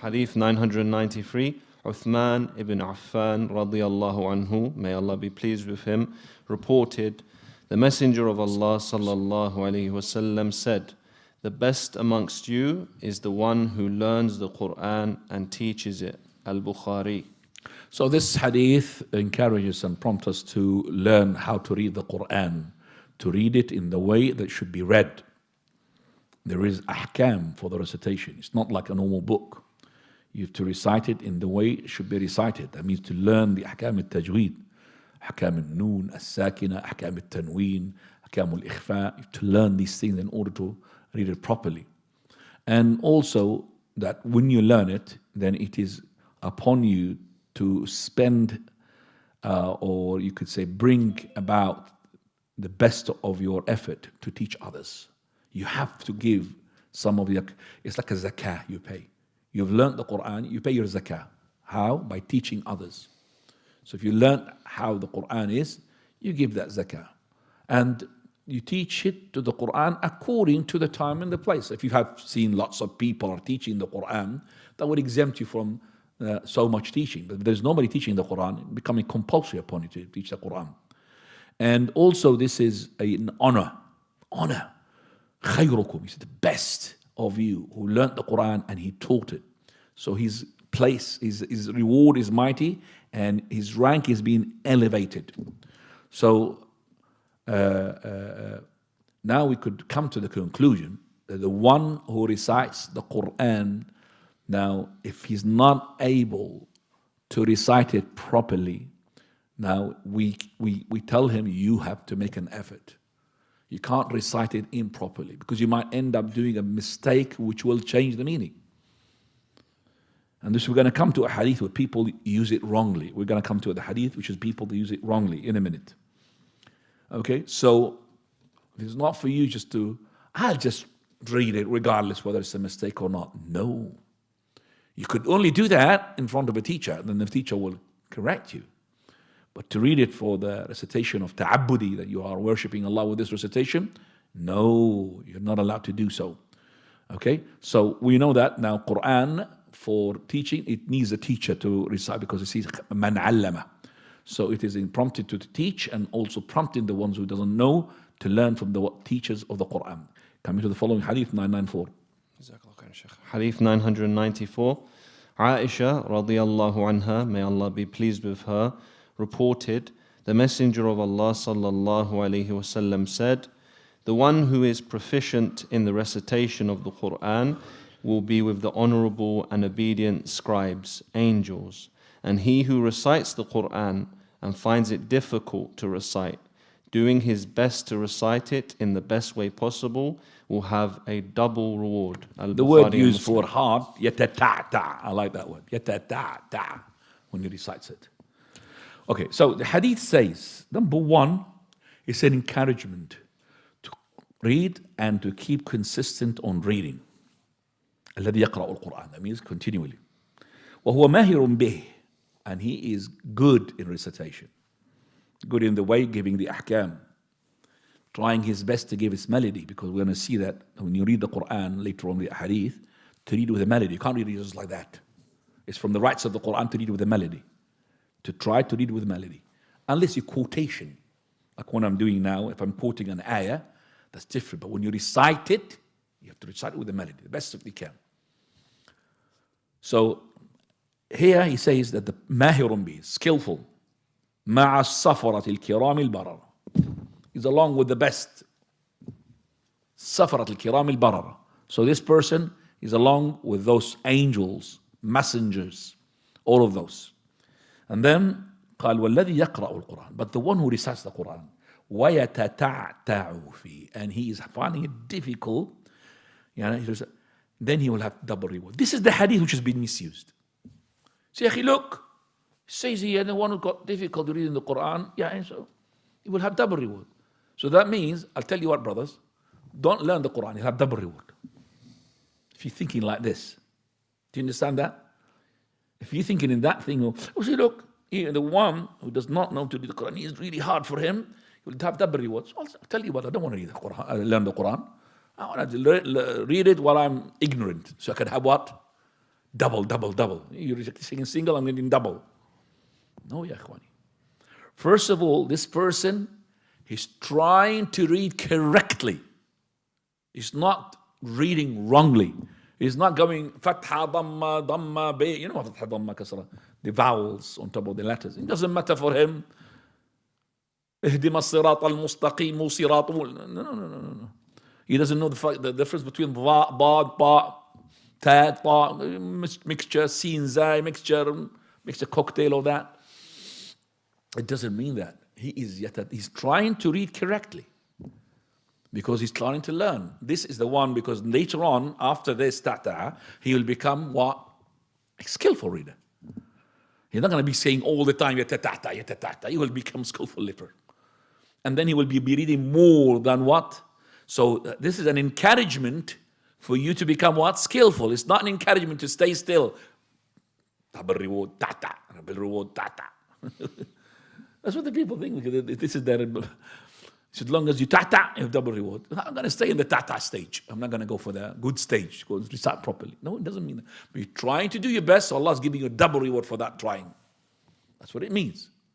Hadith 993, Uthman ibn Affan radiyallahu anhu, may Allah be pleased with him, reported, the Messenger of Allah sallallahu alayhi wasallam said, the best amongst you is the one who learns the Quran and teaches it. Al-Bukhari. So this hadith encourages and prompts us to learn how to read the Quran, to read it in the way that should be read. There is ahkam for the recitation. It's not like a normal book. You have to recite it in the way it should be recited. That means to learn the ahkam al-tajweed, ahkam al-noon, al-sakina, ahkam al-tanween, ahkam al-ikhfa. You have to learn these things in order to read it properly. And also that when you learn it, then it is upon you to spend, or you could say bring about the best of your effort to teach others. You have to give some of your, it's like a zakah you pay. You've learned the Quran, you pay your zakah. How? By teaching others. So if you learn how the Quran is, you give that zakah. And you teach it to the Quran according to the time and the place. If you have seen lots of people are teaching the Quran, that would exempt you from so much teaching. But if there's nobody teaching the Quran, it's becoming compulsory upon you to teach the Quran. And also this is an honor. Honor. خيركم, he's the best of you who learnt the Quran and he taught it. So his place, his reward is mighty and his rank is being elevated. So now we could come to the conclusion that the one who recites the Quran, now if he's not able to recite it properly, now we tell him you have to make an effort. You can't recite it improperly because you might end up doing a mistake which will change the meaning. And this, we're going to come to a hadith where people use it wrongly. We're going to come to the hadith which is people that use it wrongly in a minute. Okay, so it's not for you just to, I'll just read it regardless whether it's a mistake or not. No. You could only do that in front of a teacher, then the teacher will correct you. But to read it for the recitation of ta'abbudi, that you are worshipping Allah with this recitation, no, you're not allowed to do so. Okay, so we know that now Quran for teaching, it needs a teacher to recite because it says man allama. So it is prompted to teach and also prompting the ones who doesn't know to learn from the teachers of the Quran. Coming to the following hadith 994. Hadith 994. Aisha radiyallahu anha, may Allah be pleased with her, reported, the Messenger of Allah sallallahu alaihi wasallam said, the one who is proficient in the recitation of the Quran will be with the honorable and obedient scribes, angels, and he who recites the Quran and finds it difficult to recite, doing his best to recite it in the best way possible, will have a double reward. The word used for hard, yatata'ta, I like that word, yatata'ta, when he recites it. Okay, so the hadith says, number one, it's an encouragement to read and to keep consistent on reading. الذي يقرأ القرآن, that means continually. وهو ماهر به, and he is good in recitation. Good in the way, giving the ahkam. Trying his best to give its melody, because we're going to see that when you read the Quran, later on the hadith, to read with a melody. You can't read it just like that. It's from the rights of the Quran to read with a melody. To try to read with melody. Unless you quotation, like what I'm doing now, if I'm quoting an ayah, that's different. But when you recite it, you have to recite it with a melody, the best that you can. So here he says that the mahirun bi, skillful, ma'a safarat al-kiram al-barara, is along with the best. Safarat al-kiram al-barara. So this person is along with those angels, messengers, all of those. And then قال والذي يقرأ القرآن, but the one who recites the Quran ويتتعتع فيه, and he is finding it difficult, then he will have double reward. This is the hadith which has been misused. Say, look, it says here the one who got difficult reading the Quran, so he will have double reward. So that means, I'll tell you what, brothers, don't learn the Quran, you'll have double reward. If you're thinking like this, do you understand that? If you're thinking in that thing, see, look, the one who does not know to read the Quran, it's really hard for him, he will have double rewards. I'll tell you what, I don't want to read the Quran, learn the Quran. I want to read it while I'm ignorant, so I can have what? double, double, double. You're saying single, I'm getting double. No, ya ikhwani. First of all, this person, he's trying to read correctly. He's not reading wrongly. He's not going fatha, dhamma, dhamma, bay. You know what fatha, dhamma, kasra? The vowels on top of the letters. It doesn't matter for him. اهدنا الصراط المستقيم صراط. No. He doesn't know the difference between dha, dad, ba, ta, ta, mixture, sin, zai, mixture cocktail of that. It doesn't mean that. He's trying to read correctly because he's trying to learn. This is the one, because later on, after this ta'ta, he will become what? A skillful reader. He's not going to be saying all the time, yata. He will become skillful leader. And then he will be reading more than what? So this is an encouragement for you to become what? Skillful. It's not an encouragement to stay still. Double reward, tata. Double reward, tata. That's what the people think. This is their... So as long as you tata, you have double reward. I'm going to stay in the tata stage. I'm not going to go for the good stage. Go recite properly. No, it doesn't mean that. But you're trying to do your best, so Allah is giving you a double reward for that trying. That's what it means.